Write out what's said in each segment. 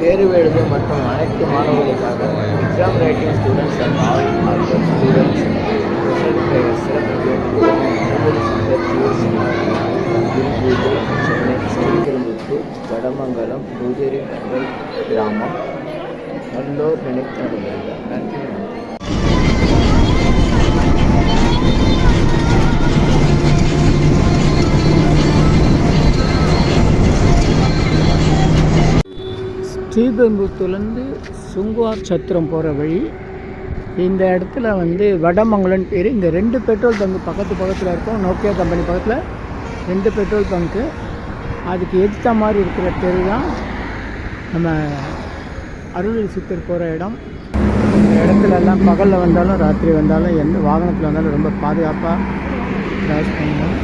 தேர்வு எழுதும் மற்றும் அனைத்து மாணவர்களுக்காக exam writing students and all other students சிறப்பு திருப்பூர், சென்னை, ஸ்ரீபெரும்புத்தூர், வடமங்கலம், பூதேரி கண்டல் கிராமம், நல்லோர் நினைத்து நடந்தார். நன்றி. ஸ்ரீபெரும்புத்தூர்லேருந்து சுங்குவார் சத்திரம் போகிற வழி. இந்த இடத்துல வடமங்கலம்னு பேர். இந்த 2 பெட்ரோல் பங்கு பக்கத்தில் இருக்கும். நோக்கியா கம்பெனி பக்கத்தில் 2 பெட்ரோல் பங்கு. அதுக்கு எதிர்த்த மாதிரி இருக்கிற தெரு தான் நம்ம அருள்வெளி சித்தர் போகிற இடம். இந்த இடத்துல எல்லாம் பகலில் வந்தாலும் ராத்திரி வந்தாலும் எந்த வாகனத்தில் வந்தாலும் ரொம்ப பாதுகாப்பாக கிராஸ் பண்ணணும்.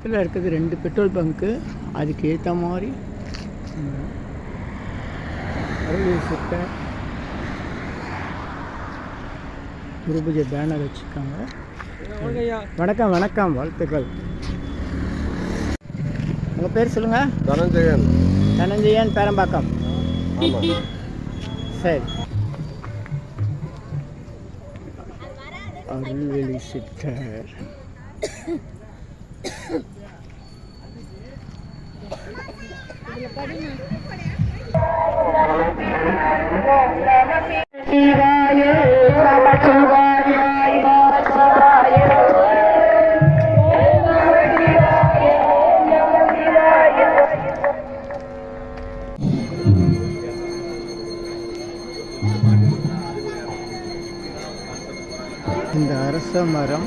இடத்துல இருக்குது 2 பெட்ரோல் பங்க்கு. அதுக்கு ஏற்ற மாதிரி அருள்வெளி சித்தர் குருபூஜை பேனர் வச்சுருக்காங்க. வணக்கம் வணக்கம், வாழ்த்துக்கள். உங்கள் பேர் சொல்லுங்கள். தனஞ்சயன் பேரம்பாக்கம். சரி. அருள்வெளி சித்தர் இந்த அரச மரம்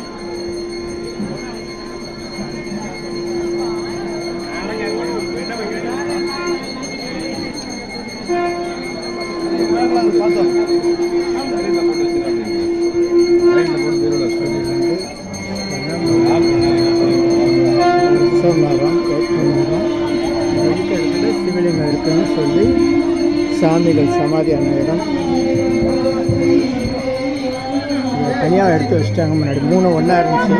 சிவலிங்கம் இருக்குன்னு சொல்லி சாமிகள் சமாதியான இடம். தனியாக எடுத்து வச்சுட்டாங்க. முன்னாடி 3 ஒன்றா இருந்துச்சு.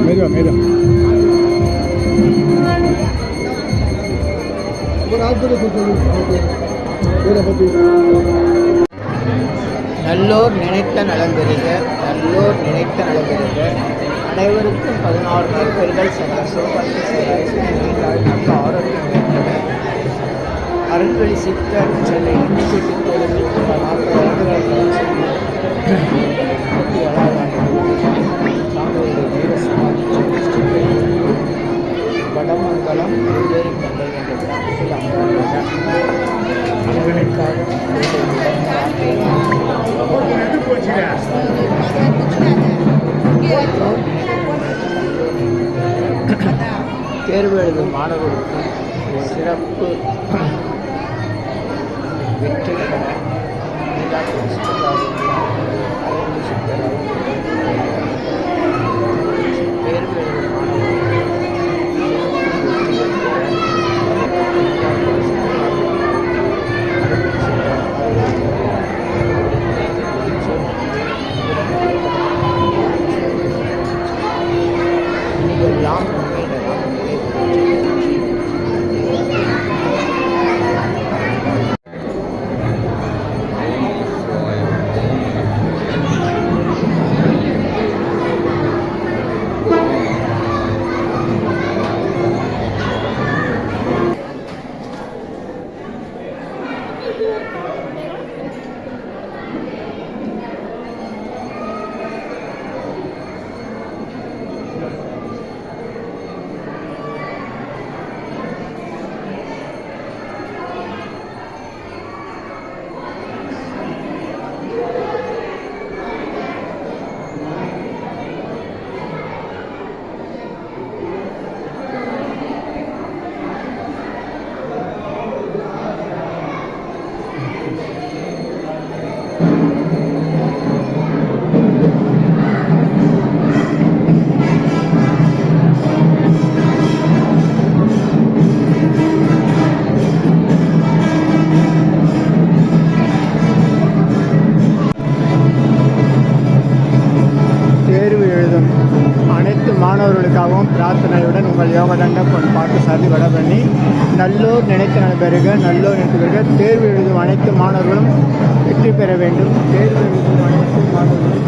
மெதுவா நல்லோர் நினைத்த நலம் பெறுக, நல்லோர் நினைத்த நலம் பெறுக. அனைவருக்கும் 16 நற்பெறுகள் நல்ல ஆரோக்கியம் ஏற்பட அருள்வெளி சித்தர் சென்னை தெருவில் 40 ஆண்டுகள் வடமங்கலம் பூதேரி கண்டல் என்ற கிராமத்தில் அவர்களுக்காக தேர்வு எழுதும் மாணவர்களுக்கு சிறப்பு வெற்றி பெற தேர்வு எழுதும் எழுதும் அனைத்து மாணவர்களுக்காகவும் பிரார்த்தனையுடன் உங்கள் யோகதண்ட பொன் பார்த்தசாரதி வடபழனி. நல்லோர் நினைத்து பெறுக, நல்லோர் நினைத்து பெறுக. தேர்வு எழுதும் அனைத்து மாணவர்களும் வெற்றி பெற வேண்டும். தேர்வு எழுதும் அனைத்து மாணவர்களும்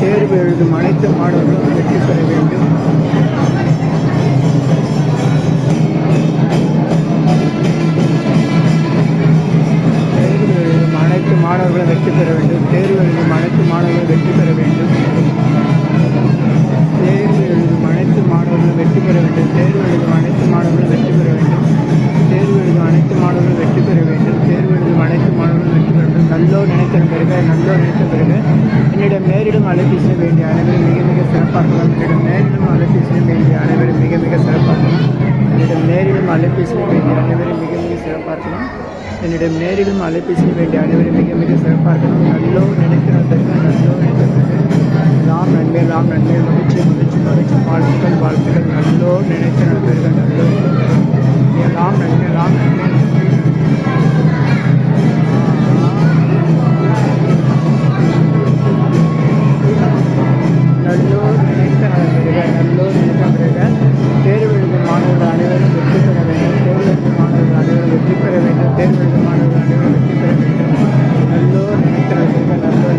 தேர்வு எழுதும் அனைத்து மாணவர்களும் வெற்றி பெற வேண்டும். அனைத்து மாணவர்களும் வெற்றி பெற வேண்டும். தேர்வு எழுதும் அனைத்து மாணவர்களும் வெற்றி பெற வேண்டும். தேர்வு எழுதும் அனைத்து மாணவர்களும் வெற்றி பெற வேண்டும். தேர்வு எழுதும் அனைத்து மாணவர்களும் வெற்றி பெற வேண்டும். தேர்வு எழுதும் அனைத்து மாணவர்களும் வெற்றி பெற வேண்டும். தேர்வு எழுதும் அனைத்து மாணவர்களும் வெற்றி பெற வேண்டும். நல்லோ நினைத்த பிறகு, நல்லோ நினைத்த பிறகு என்னிடம் நேரிடும் அலைபேசி வேண்டிய அனைவரும் மிக மிக சிறப்பாக்கலாம். என்னிடம் நேரிடும் அலைபேசி வேண்டிய அனைவரும் மிக மிக சிறப்பாக்கலாம். என்னிடம் நேரிடும் அலைபேசி வேண்டிய அனைவரும் மிக மிக சிறப்பாக்கலாம். என்னிடம் நேரிடும் அலைபேசி வேண்டிய அனைவரும் மிக மிக சிறப்பாகணும். நல்லோ நினைக்கிறதற்கு நல்லோ நினைக்கிறது நாம் நன்மை மகிழ்ச்சி மகிழ்ச்சி மகிழ்ச்சி வாழ்த்துக்கள் வாழ்த்துக்கள். நல்லோ நினைத்து நடப்பீர்கள். நல்லோ எல்லாம் நன்மை நல்லோ நினைத்து நடப்பீர்கள். நல்லோ நினைத்த பிறகு தேர்வு எழுதும் மாணவர்கள் அனைவரும் வெற்றி பெற வேண்டும். தேர்வு எழுதும் மாணவர்கள் அனைவரும் வெற்றி பெற வேண்டும். தேர்வு எழுதும் மாணவர்கள் அனைவரும் வெற்றி பெற வேண்டும். நல்லோ நினைத்து நடப்பீர்கள். நல்லோ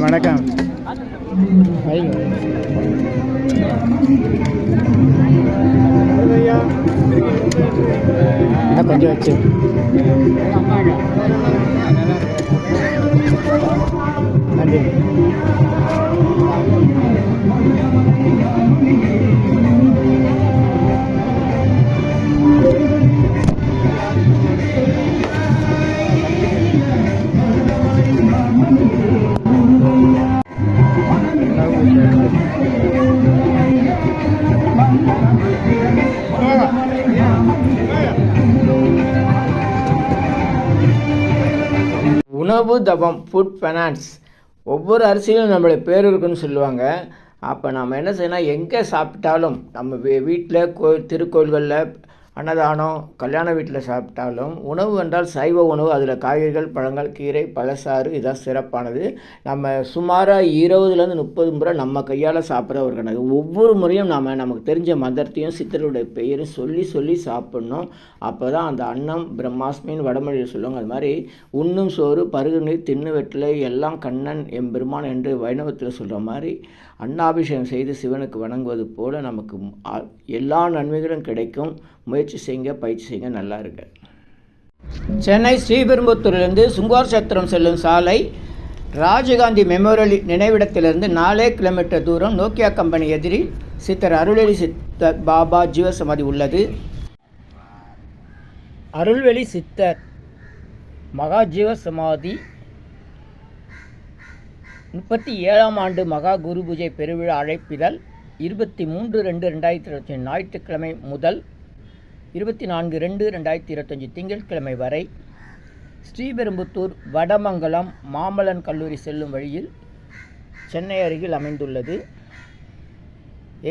வணக்கம் வணக்கம். கொஞ்சம் வச்சு நன்றி. உணவு தவம், ஃபுட் ஃபைனான்ஸ். ஒவ்வொரு அரிசியிலும் நம்மளுடைய பேர் இருக்குன்னு சொல்லுவாங்க. அப்போ நம்ம என்ன செய்யணும், எங்கே சாப்பிட்டாலும் நம்ம வீட்டில் திருக்கோயில்களில் அன்னதானம், கல்யாண வீட்டில் சாப்பிட்டாலும் உணவு என்றால் சைவ உணவு. அதில் காய்கறிகள், பழங்கள், கீரை, பழச்சாறு இதான் சிறப்பானது. நம்ம சுமாராக 20லேருந்து 30 முறை நம்ம கையால் சாப்பிட்ற ஒரு கணக்கு. ஒவ்வொரு முறையும் நமக்கு தெரிஞ்ச மந்திரத்தையும் சித்தருடைய பெயரும் சொல்லி சாப்பிட்ணும். அப்போ தான் அந்த அன்னம் பிரம்மாஸ்மின்னு வடமொழியில் சொல்லுவாங்க. அது மாதிரி உண்ணும் சோறு பருகு நீர் தின்னு வெற்றிலை எல்லாம் கண்ணன் எம்பெருமான் என்று வைணவத்தில் சொல்கிற மாதிரி அன்னாபிஷேகம் செய்து சிவனுக்கு வணங்குவது போல் நமக்கு எல்லா நன்மைகளும் கிடைக்கும். முயற்சி செய்யுங்க, பயிற்சி செய்யுங்க, நல்லா இருங்க. சென்னை ஸ்ரீபெரும்புத்தூரிலிருந்து சுங்குவார் சத்திரம் செல்லும் சாலை ராஜீவ்காந்தி மெமோரியல் நினைவிடத்திலிருந்து 4 கிலோமீட்டர் தூரம் நோக்கியா கம்பெனி எதிரில் சித்தர் அருள்வெளி சித்தர் பாபா ஜீவசமாதி உள்ளது. அருள்வெளி சித்தர் மகா ஜீவசமாதி 37ஆம் ஆண்டு மகா குரு பூஜை பெருவிழா அழைப்பிதழ் 23/2/2025 ஞாயிற்றுக்கிழமை முதல் 24/2/2025 திங்கட்கிழமை வரை ஸ்ரீபெரும்புத்தூர் வடமங்கலம் மாமல்லன் கல்லூரி செல்லும் வழியில் சென்னை அருகில் அமைந்துள்ளது.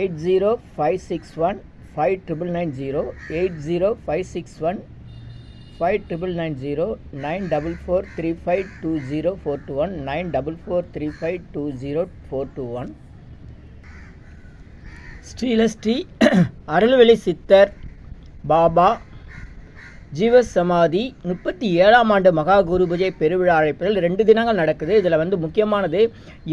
8056159990 8056159990 944352041 944352041. ஸ்ரீலஸ்ரீ அருள்வெளி சித்தர் பாபா ஜீவசமாதி 37ஆம் ஆண்டு மகா குரு பூஜை பெருவிழா அழைப்பில் 2 தினங்கள் நடக்குது. இதில் முக்கியமானது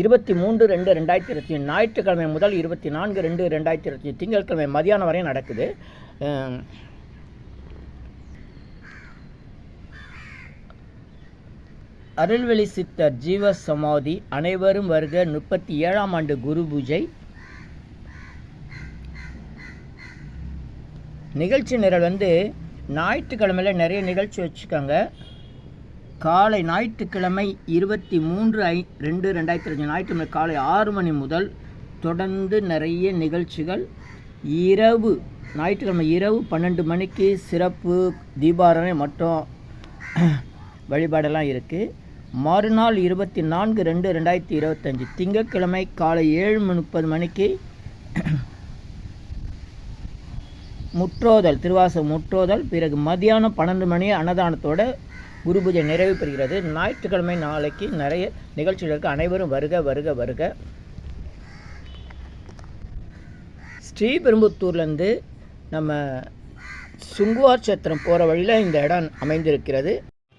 23/2/2025 ஞாயிற்றுக்கிழமை முதல் 24/2/2025 திங்கட்கிழமை மதியானம் வரை நடக்குது. அருள்வெளி சித்தர் ஜீவசமாதி அனைவரும் வருக 37ஆம் ஆண்டு குரு பூஜை. நிகழ்ச்சி நிரல் ஞாயிற்றுக்கிழமையில் நிறைய நிகழ்ச்சி வச்சுக்காங்க. காலை ஞாயிற்றுக்கிழமை 23/2/2025 ஞாயிற்றுக்கிழமை காலை 6 மணி முதல் தொடர்ந்து நிறைய நிகழ்ச்சிகள். ஞாயிற்றுக்கிழமை இரவு 12 மணிக்கு சிறப்பு தீபாராதனை மற்றும் வழிபாடெல்லாம் இருக்குது. மறுநாள் 24/2/2025 திங்கட்கிழமை காலை 7:30 மணிக்கு முற்றோதல், திருவாசகம் முற்றோதல். பிறகு மதியானம் 12 மணி அன்னதானத்தோட குரு பூஜை நிறைவு பெறுகிறது. ஞாயிற்றுக்கிழமை நாளைக்கு நிறைய நிகழ்ச்சிகளுக்கு அனைவரும் வருக வருக வருக. ஸ்ரீபெரும்புத்தூர்லேருந்து நம்ம சுங்குவார் சத்திரம் போகிற வழியில் இந்த இடம் அமைந்திருக்கிறது.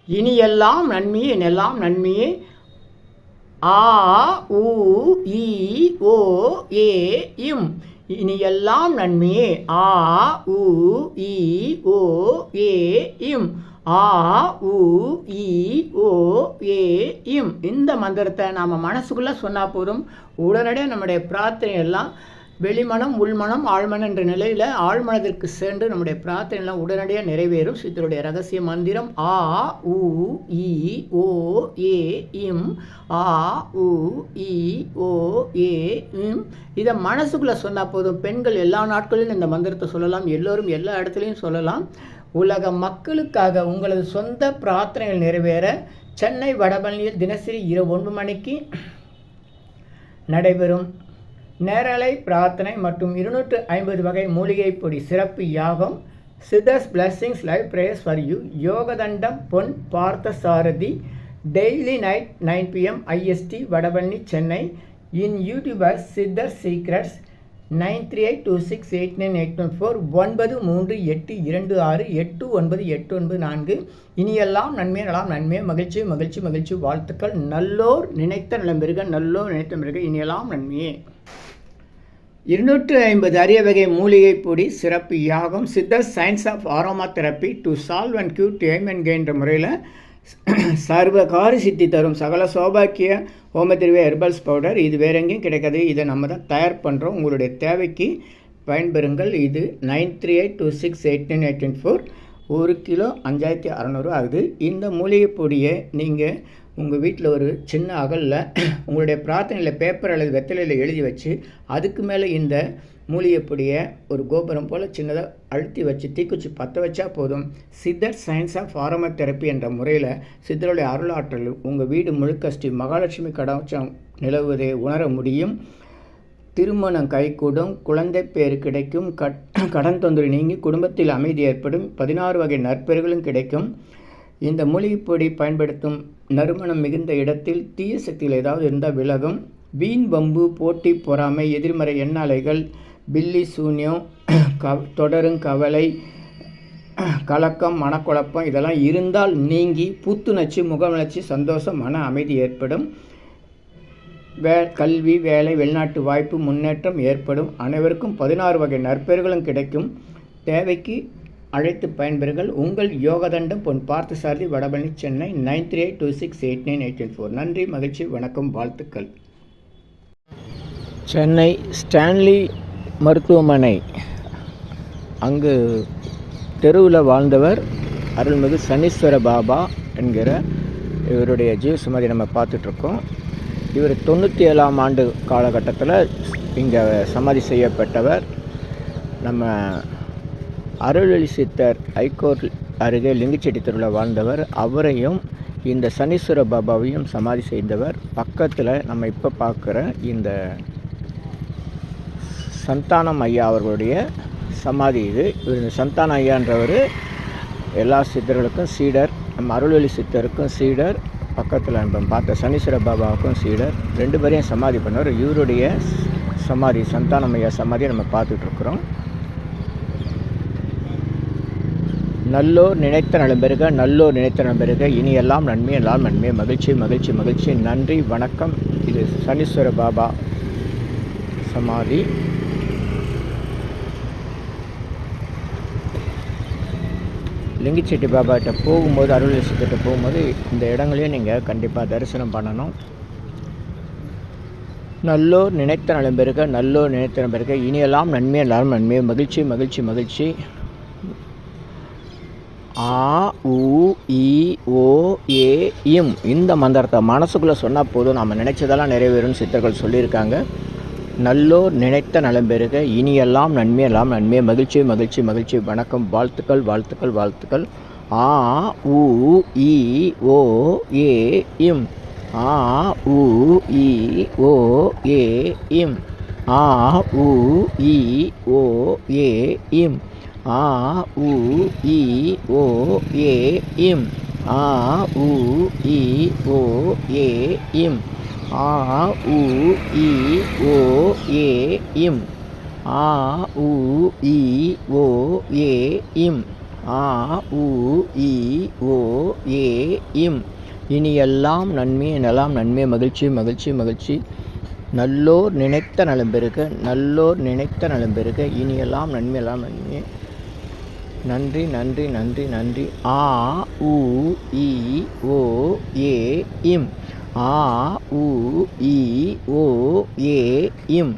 இனி எல்லாம் நன்மையே, என்னெல்லாம் நன்மையே. ஆ உ இ ஓ ஏ இம். இனி எல்லாம் நன்மையே. ஆ உ இ ஓ ஏ இம். ஆ உ இ ஓ ஏ இம். இந்த மந்திரத்தை நாம் மனசுக்குள்ளே சொன்னால் போதும், உடனடியாக நம்முடைய பிரார்த்தனை எல்லாம் வெளிமனம் உள்மனம் ஆழ்மனம் என்ற நிலையில் ஆழ்மனத்திற்கு சென்று நம்முடைய பிரார்த்தனை எல்லாம் உடனடியாக நிறைவேறும். சித்தருடைய ரகசிய மந்திரம் ஆ உ இ ஓ ஏ இம். ஆ உ இ ஓ ஏ இம். இதை மனசுக்குள்ளே சொன்னால் போதும். பெண்கள் எல்லா நாட்களிலும் இந்த மந்திரத்தை சொல்லலாம், எல்லோரும் எல்லா இடத்துலையும் சொல்லலாம். உலக மக்களுக்காக உங்களது சொந்த பிரார்த்தனைகள் நிறைவேற சென்னை வடபழனியில் தினசரி இரவு 9 மணிக்கு நடைபெறும் நேரலை பிரார்த்தனை மற்றும் 250 வகை மூலிகை பொடி சிறப்பு யாகம். Siddhars blessings live prayers for you. யோகதண்டம் Pon Parthasarathy. Daily night 9 PM IST Vadapalani Chennai. In YouTubers siddhar secrets. 9382689814 இனியெல்லாம் நன்மை நலாம் நன்மை மகிழ்ச்சி மகிழ்ச்சி மகிழ்ச்சி வாழ்த்துக்கள். நல்லோர் நினைத்த நலம் பெறுக, நல்லோர் நினைத்த பெறுக, இனியெல்லாம் நன்மையே. 250 அரிய வகை மூலிகை பொடி சிறப்பு யாகம் சித்தர் science of aromatherapy to solve and cure to aim and gain என்ற முறையில் சர்வகாரி சித்தி தரும் சகல சௌபாக்கிய ஹோமதிர்வே ஹெர்பல்ஸ் பவுடர். இது வேற எங்கேயும் கிடைக்காது, இதை நம்ம தான் தயார் பண்ணுறோம். உங்களுடைய தேவைக்கு பயன்பெறுங்கள். இது 9382689814 1 கிலோ 5600 ஆகுது. இந்த மூலிகை பொடியை நீங்கள் உங்கள் வீட்டில் ஒரு சின்ன அகலில் உங்களுடைய பிரார்த்தனையில் பேப்பர் அல்லது வெத்தலையில் எழுதி வச்சு அதுக்கு மேலே இந்த மூலிகை பொடியை ஒரு கோபுரம் போல் சின்னதாக அழுத்தி வச்சு தீக்குச்சி பற்ற வச்சா போதும். சித்தர் சயின்ஸ் ஆஃப் ஆரோமா தெரப்பி என்ற முறையில் சித்தருடைய அருளாற்றல் உங்கள் வீடு முழுக்க ஸ்ரீ மகாலட்சுமி கடாட்சம் நிலவுவதை உணர முடியும். திருமணம் கைகூடும், குழந்தை பேர் கிடைக்கும், கடன் தொந்தரவு நீங்கி குடும்பத்தில் அமைதி ஏற்படும், 16 வகை நற்பெறுகளும் கிடைக்கும். இந்த மூலிகைப்பொடி பயன்படுத்தும் நறுமணம் மிகுந்த இடத்தில் தீய சக்திகள் ஏதாவது இருந்தால் விலகும். வீண் வம்பு, போட்டி, பொறாமை, எதிர்மறை எண்ணாலைகள், பில்லி சூன்யம், தொடரும் கவலை, கலக்கம், மனக்குழப்பம் இதெல்லாம் இருந்தால் நீங்கி புத்துணர்ச்சி, முகமலர்ச்சி, சந்தோஷம், மன அமைதி ஏற்படும். கல்வி, வேலை, வெளிநாட்டு வாய்ப்பு, முன்னேற்றம் ஏற்படும். அனைவருக்கும் 16 வகை நற்பெறுகளும் கிடைக்கும். தேவைக்கு அழைத்து பயன்பெறுங்கள். உங்கள் யோகதண்டம் பொன் பார்த்தசாரதி, வடபழனி, சென்னை 9382689814. நன்றி, மகிழ்ச்சி, வணக்கம், வாழ்த்துக்கள். சென்னை ஸ்டான்லி மருத்துவமனை அங்கு தெருவில் வாழ்ந்தவர் அருள்மிகு சனீஸ்வர பாபா என்கிற இவருடைய ஜீவசமாதி நம்ம பார்த்துட்ருக்கோம். இவர் 97ஆம் ஆண்டு காலகட்டத்தில் இங்கே சமாதி செய்யப்பட்டவர். நம்ம அருள்வெளி சித்தர் ஐகோர்ட் அருகே லிங்கிச்செட்டி தெருவில் வாழ்ந்தவர். அவரையும் இந்த சனீஸ்வர பாபாவையும் சமாதி செய்தவர். பக்கத்தில் நம்ம இப்போ பார்க்குற இந்த சந்தானம் ஐயா அவர்களுடைய சமாதி இது. இவர் இந்த சந்தான ஐயான்றவர் எல்லா சித்தர்களுக்கும் சீடர், நம்ம அருள்வெளி சித்தருக்கும் சீடர், பக்கத்தில் நம்ம பார்த்த சனீஸ்வர பாபாவுக்கும் சீடர். 2 பேரையும் சமாதி பண்ணவர். இவருடைய சமாதி சந்தானம் ஐயா சமாதியை நம்ம பார்த்துட்ருக்குறோம். நல்லோர் நினைத்த நலம் பெறுக, நல்லோர் நினைத்த நலம் பெறுக, இனி எல்லாம் நன்மை எல்லாம் நன்மை, மகிழ்ச்சி மகிழ்ச்சி மகிழ்ச்சி. நன்றி, வணக்கம். இது சனீஸ்வர பாபா சமாதி. லிங்கிச்செட்டி பாபாட்ட போகும்போது, அருள்வெளி சித்தர்கிட்ட போகும்போது இந்த இடங்களையும் நீங்கள் கண்டிப்பாக தரிசனம் பண்ணணும். நல்லோர் நினைத்த நலம் பெறுக, நல்லோர் நினைத்த நலம் பெறுக, இனியெல்லாம் நன்மை எல்லாம் நன்மை, மகிழ்ச்சி மகிழ்ச்சி மகிழ்ச்சி. ஆ உ இ ஓ ஏ இம் இந்த மந்திரத்தை மனசுக்குள்ளே சொன்னால் போதும், நம்ம நினைச்சதெல்லாம் நிறைவேறும்னு சித்தர்கள் சொல்லியிருக்காங்க. நல்லோர் நினைத்த நலம் பெறுக, இனியெல்லாம் நன்மை எல்லாம் நன்மை, மகிழ்ச்சி மகிழ்ச்சி மகிழ்ச்சி, வணக்கம், வாழ்த்துக்கள் வாழ்த்துக்கள் வாழ்த்துக்கள். ஆ உ இ ஓ ஏ இம், ஆ உ இ ஓ ஏ இம், ஆ உ இ ஓ ஏ இம், ஆ உ இ ஓ ஏ இம், ஆ உ இ ஓ ஏ இம், ஆ உ இ ஓ ஏ இம், ஆ உ இ ஓ ஏ இம், ஆ உ இ ஓ ஏ இம். இனியெல்லாம் நன்மை நலம் நன்மை, மகிழ்ச்சி மகிழ்ச்சி மகிழ்ச்சி. நல்லோர் நினைத்த நலம் பெறுக, நல்லோர் நினைத்த நலம் பெறுக, இனியெல்லாம் நன்மை எல்லாம் நன்மை. நன்றி நன்றி நன்றி நன்றி. ஆ உ இ ஓ ஏ இம், ஆ உ இ ஓ ஏ இம்,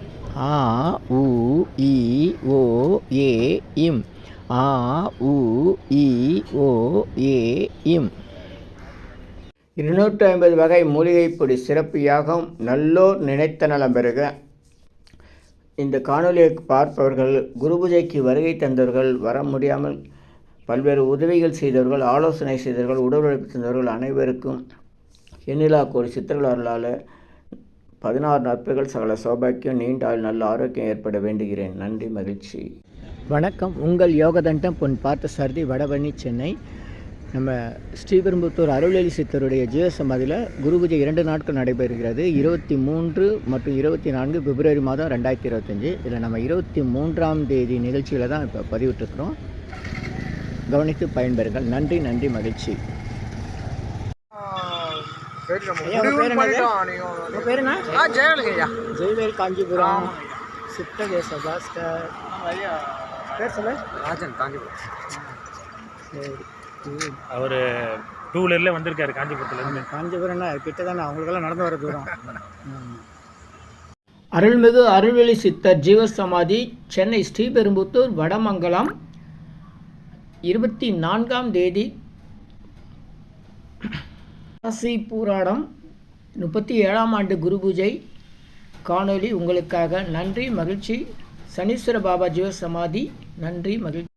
ஆ உ இ ஓ ஏ இம், ஆ உ இ ஓ ஏ இம். 250 வகை மூலிகைப்பொடி சிறப்பு யாகம் நல்லோர் நினைத்த நலம் பெறுக. இந்த காணொலியை பார்ப்பவர்கள், குரு பூஜைக்கு வருகை தந்தவர்கள், வர முடியாமல் பல்வேறு உதவிகள் செய்தவர்கள், ஆலோசனை செய்தவர்கள், உடல் உழைப்பு தந்தவர்கள் அனைவருக்கும் எண்ணிலா கோடி சித்தர்கள் அருளால் 16 நற்பெறுகள், சகல சௌபாக்கியம், நீண்ட ஆயுள், நல்ல ஆரோக்கியம் ஏற்பட வேண்டுகிறேன். நன்றி, மகிழ்ச்சி, வணக்கம். உங்கள் யோகதண்டம் பொன் பார்த்தசாரதி, வடபழனி, சென்னை நம்ம ஸ்ரீபெரும்புத்தூர் அருள்வேலி சித்தருடைய ஜீவ சமாதியில் குரு பூஜை 2 நாட்கள் நடைபெறுகிறது. 23 மற்றும் 24 பிப்ரவரி மாதம் 2025. இதில் நம்ம 23ஆம் தேதி நிகழ்ச்சியில் தான் இப்போ பதிவிட்டுருக்குறோம். கவனித்து பயன்பெறுங்கள். நன்றி, நன்றி, மகிழ்ச்சி. ஜெயவேல், காஞ்சிபுரம், சித்தகேச பாஸ்கர். பேர் சொல்ல ராஜன், காஞ்சிபுரம். சரி, அவர் 2 வீலரில் வந்திருக்காரு காஞ்சிபுரத்துலேருந்து. காஞ்சிபுரம்னா கிட்ட தானே, அவங்களுக்கெல்லாம் நடந்து வர தூரம். அருள்மிகு அருள்வேலி சித்தர் ஜீவசமாதி சென்னை ஸ்ரீபெரும்புத்தூர் வடமங்கலம் 24ஆம் தேதி. காசி பூராடம் 37ஆம் ஆண்டு குரு பூஜை காணொளி உங்களுக்காக. நன்றி, மகிழ்ச்சி. சனீஸ்வர பாபா ஜீவசமாதி. நன்றி, மகிழ்ச்சி.